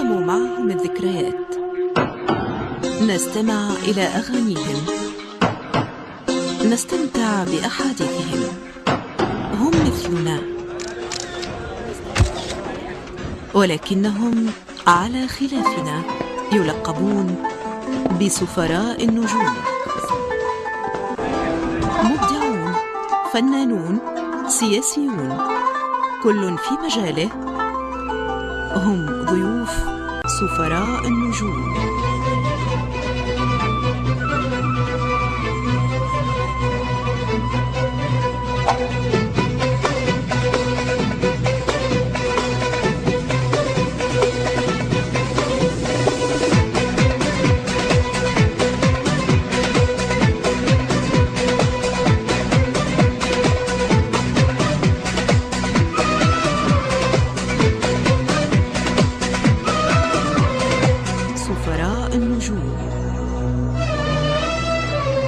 نتقاسم معهم الذكريات، نستمع إلى أغانيهم، نستمتع بأحاديثهم. هم مثلنا ولكنهم على خلافنا، يلقبون بسفراء النجوم. مبدعون، فنانون، سياسيون، كل في مجاله. هم ضيوف سفراء النجوم.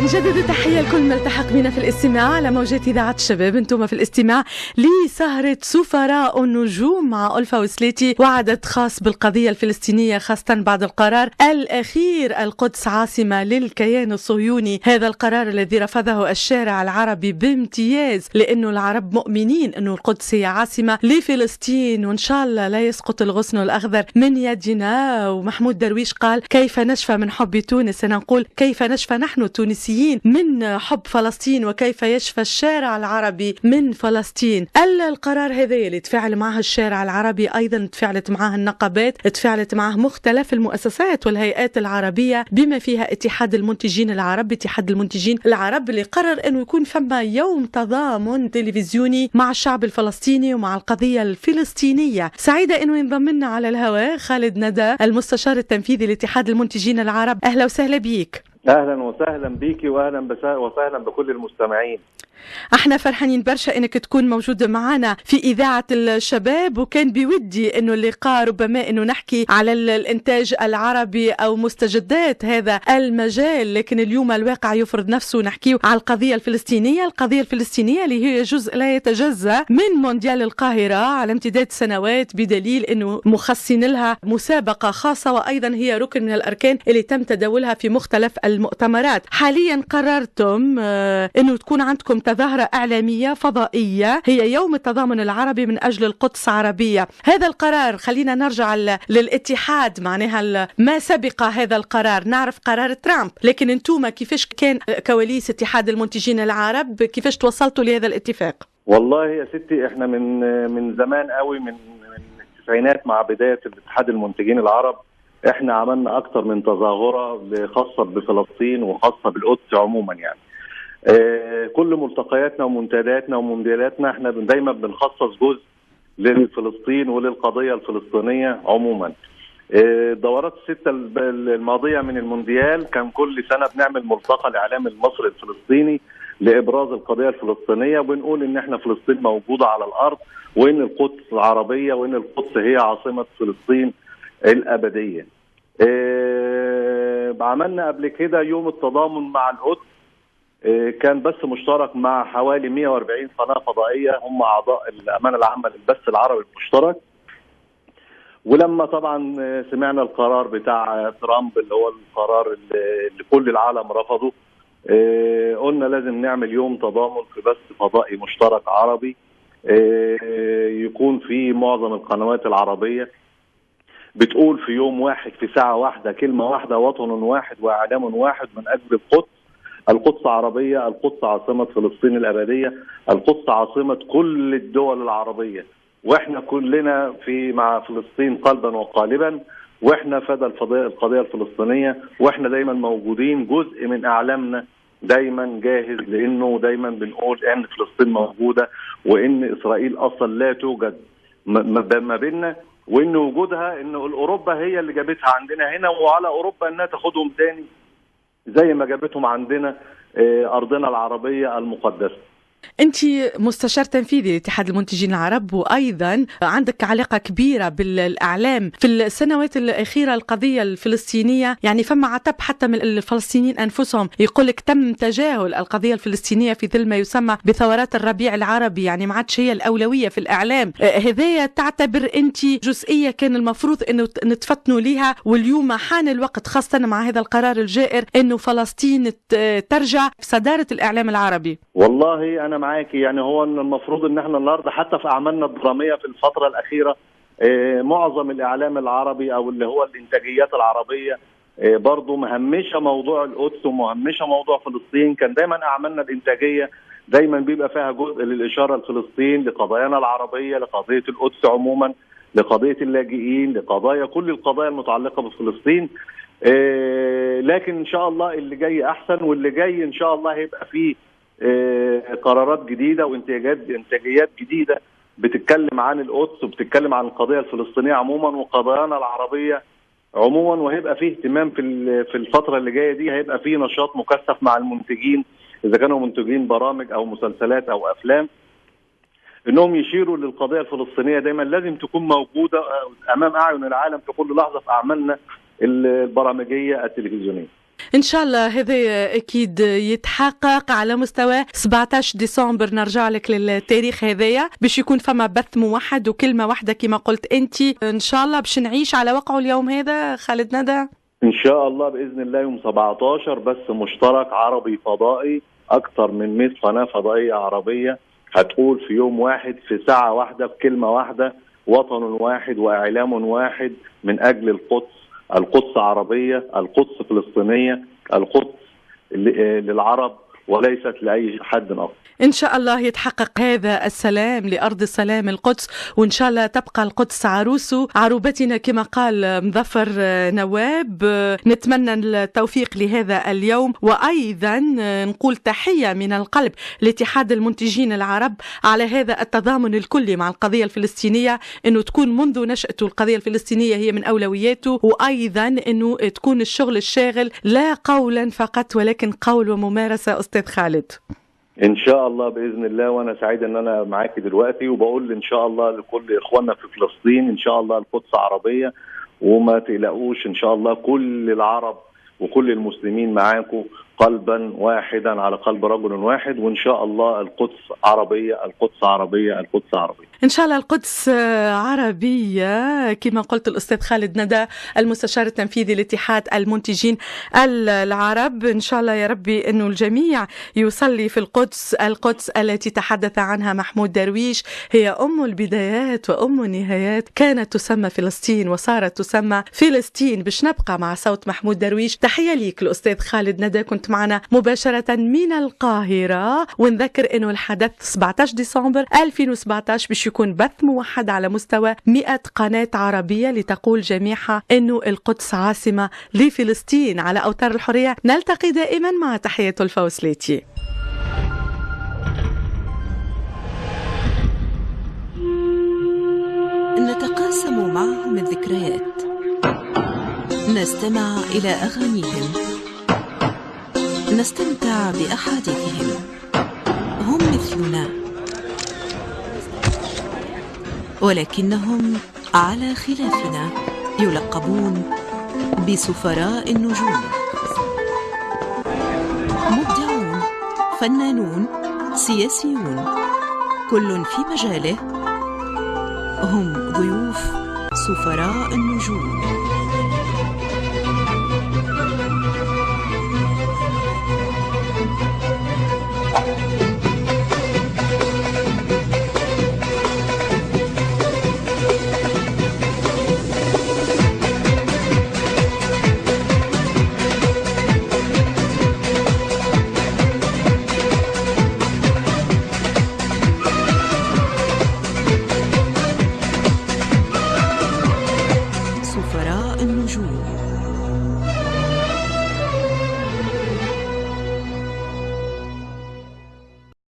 نجدد تحية لكل من التحق بنا في الاستماع على موجات إذاعة الشباب. انتم في الاستماع لسهرة سفراء النجوم مع ألفا وسليتي، وعدد خاص بالقضية الفلسطينية، خاصة بعد القرار الأخير القدس عاصمة للكيان الصهيوني. هذا القرار الذي رفضه الشارع العربي بامتياز، لأنه العرب مؤمنين أنه القدس هي عاصمة لفلسطين، وإن شاء الله لا يسقط الغصن الأخضر من يدنا. ومحمود درويش قال: كيف نشفى من حب تونس؟ أنا نقول كيف نشفى نحن التونسيين من حب فلسطين، وكيف يشفى الشارع العربي من فلسطين. القرار هذا اللي تفاعل معه الشارع العربي، أيضا تفاعلت معه النقابات، تفاعلت معه مختلف المؤسسات والهيئات العربية، بما فيها اتحاد المنتجين العرب. اتحاد المنتجين العرب اللي قرر أنه يكون فما يوم تضامن تلفزيوني مع الشعب الفلسطيني ومع القضية الفلسطينية. سعيدة أنه ينضم لنا على الهواء خالد ندى، المستشار التنفيذي لاتحاد المنتجين العرب. أهلا وسهلا بيك. اهلا وسهلا بيكي، واهلا وسهلا بكل المستمعين. احنا فرحانين برشا انك تكون موجود معنا في اذاعه الشباب، وكان بودي انه اللقاء ربما انه نحكي على الانتاج العربي او مستجدات هذا المجال، لكن اليوم الواقع يفرض نفسه. نحكي على القضيه الفلسطينيه، القضيه الفلسطينيه اللي هي جزء لا يتجزا من مونديال القاهره على امتداد سنوات، بدليل انه مخصصين لها مسابقه خاصه، وايضا هي ركن من الاركان اللي تم تداولها في مختلف المؤتمرات. حاليا قررتم انه تكون عندكم ظاهرة إعلامية فضائية، هي يوم التضامن العربي من أجل القدس عربية. هذا القرار، خلينا نرجع للاتحاد، معناها ما سبق هذا القرار. نعرف قرار ترامب، لكن انتم كيفاش كان كواليس اتحاد المنتجين العرب؟ كيفاش توصلتوا لهذا الاتفاق؟ والله يا ستي، احنا من زمان قوي، من التسعينات مع بداية اتحاد المنتجين العرب، احنا عملنا أكثر من تظاهرة خاصة بفلسطين وخاصة بالقدس عموما. يعني كل ملتقياتنا ومنتدياتنا ومونديالاتنا احنا دايما بنخصص جزء لفلسطين وللقضيه الفلسطينيه عموما. الدورات السته الماضيه من المونديال كان كل سنه بنعمل ملتقى لاعلام المصري الفلسطيني لابراز القضيه الفلسطينيه، وبنقول ان احنا فلسطين موجوده على الارض، وان القدس عربيه، وان القدس هي عاصمه فلسطين الابديه. عملنا قبل كده يوم التضامن مع القدس، كان بث مشترك مع حوالي 140 قناة فضائية هم أعضاء الأمانة العامة للبث العربي المشترك. ولما طبعا سمعنا القرار بتاع ترامب اللي هو القرار اللي كل العالم رفضه، قلنا لازم نعمل يوم تضامن في بث فضائي مشترك عربي، يكون فيه معظم القنوات العربية بتقول في يوم واحد في ساعة واحدة كلمة واحدة: وطن واحد وإعلام واحد من أجل القدس. القدس عربية، القدس عاصمة فلسطين الأبدية، القدس عاصمة كل الدول العربية، واحنا كلنا مع فلسطين قلبا وقالبا، واحنا فدى القضية الفلسطينية، واحنا دايما موجودين. جزء من أعلامنا دايما جاهز، لأنه دايما بنقول ان فلسطين موجودة، وان إسرائيل أصلا لا توجد ما بيننا، وان وجودها ان أوروبا هي اللي جابتها عندنا هنا، وعلى أوروبا انها تاخدهم تاني زي ما جابتهم عندنا أرضنا العربية المقدسة. أنت مستشار تنفيذي لاتحاد المنتجين العرب، وأيضا عندك علاقة كبيرة بالإعلام. في السنوات الأخيرة القضية الفلسطينية يعني فما عتب حتى من الفلسطينيين أنفسهم، يقولك تم تجاهل القضية الفلسطينية في ظل ما يسمى بثورات الربيع العربي، يعني ما عادش هي الأولوية في الإعلام. هذايا تعتبر أنت جزئية كان المفروض أنه نتفتنوا لها، واليوم حان الوقت خاصة مع هذا القرار الجائر أنه فلسطين ترجع في صدارة الإعلام العربي؟ والله أنا معاكي، يعني هو المفروض ان احنا النهارده حتى في اعمالنا الدراميه في الفتره الاخيره معظم الاعلام العربي او اللي هو الانتاجيات العربيه برضه مهمشه موضوع القدس ومهمشه موضوع فلسطين. كان دايما اعمالنا الانتاجيه دايما بيبقى فيها جزء للاشاره لفلسطين، لقضايانا العربيه، لقضيه القدس عموما، لقضيه اللاجئين، لقضايا كل القضايا المتعلقه بفلسطين. لكن ان شاء الله اللي جاي احسن، واللي جاي ان شاء الله هيبقى فيه قرارات جديده وانتاجيات جديده بتتكلم عن القدس وبتتكلم عن القضيه الفلسطينيه عموما وقضايانا العربيه عموما. وهيبقى فيه اهتمام في الفتره اللي جايه دي، هيبقى فيه نشاط مكثف مع المنتجين اذا كانوا منتجين برامج او مسلسلات او افلام، انهم يشيروا للقضيه الفلسطينيه. دايما لازم تكون موجوده امام اعين العالم في كل لحظه في اعمالنا البرامجيه التلفزيونيه. إن شاء الله هذا أكيد يتحقق على مستوى 17 ديسمبر. نرجع لك للتاريخ هذايا باش يكون فما بث موحد وكلمة واحدة كما قلت أنت. إن شاء الله باش نعيش على وقعه اليوم هذا خالد ندى إن شاء الله بإذن الله يوم 17 بث مشترك عربي فضائي، أكثر من 100 قناة فضائية عربية هتقول في يوم واحد في ساعة واحدة بكلمة واحدة: وطن واحد وإعلام واحد من أجل القدس. القدس عربية، القدس فلسطينية، القدس للعرب وليست لأي حد آخر. إن شاء الله يتحقق هذا السلام لأرض السلام القدس، وإن شاء الله تبقى القدس عروبتنا كما قال مظفر نواب. نتمنى التوفيق لهذا اليوم، وأيضا نقول تحية من القلب لاتحاد المنتجين العرب على هذا التضامن الكلي مع القضية الفلسطينية، أنه تكون منذ نشأته القضية الفلسطينية هي من أولوياته، وأيضا أنه تكون الشغل الشاغل لا قولا فقط ولكن قول وممارسة. أستاذ خالد ان شاء الله باذن الله، وانا سعيد ان انا معاكي دلوقتي، وبقول ان شاء الله لكل اخواننا في فلسطين ان شاء الله القدس عربيه، وما تقلقوش ان شاء الله كل العرب وكل المسلمين معاكم قلبا واحدا على قلب رجل واحد، وان شاء الله القدس عربيه، القدس عربيه، القدس عربيه. ان شاء الله القدس عربيه كما قلت الاستاذ خالد ندى المستشار التنفيذي لاتحاد المنتجين العرب. ان شاء الله يا ربي انه الجميع يصلي في القدس، القدس التي تحدث عنها محمود درويش هي ام البدايات وام النهايات، كانت تسمى فلسطين وصارت تسمى فلسطين. باش نبقى مع صوت محمود درويش. تحيه ليك الاستاذ خالد ندى، كنت معنا مباشره من القاهره. ونذكر انه الحدث 17 ديسمبر 2017 باش يكون بث موحد على مستوى 100 قناة عربية لتقول جميعها انه القدس عاصمة لفلسطين. على اوتار الحرية نلتقي دائما مع تحية الفوسليتي. نتقاسم معهم الذكريات، نستمع إلى أغانيهم، نستمتع بأحاديثهم. هم مثلنا ولكنهم على خلافنا يلقبون بسفراء النجوم. مبدعون، فنانون، سياسيون، كل في مجاله. هم ضيوف سفراء النجوم. سفراء النجوم.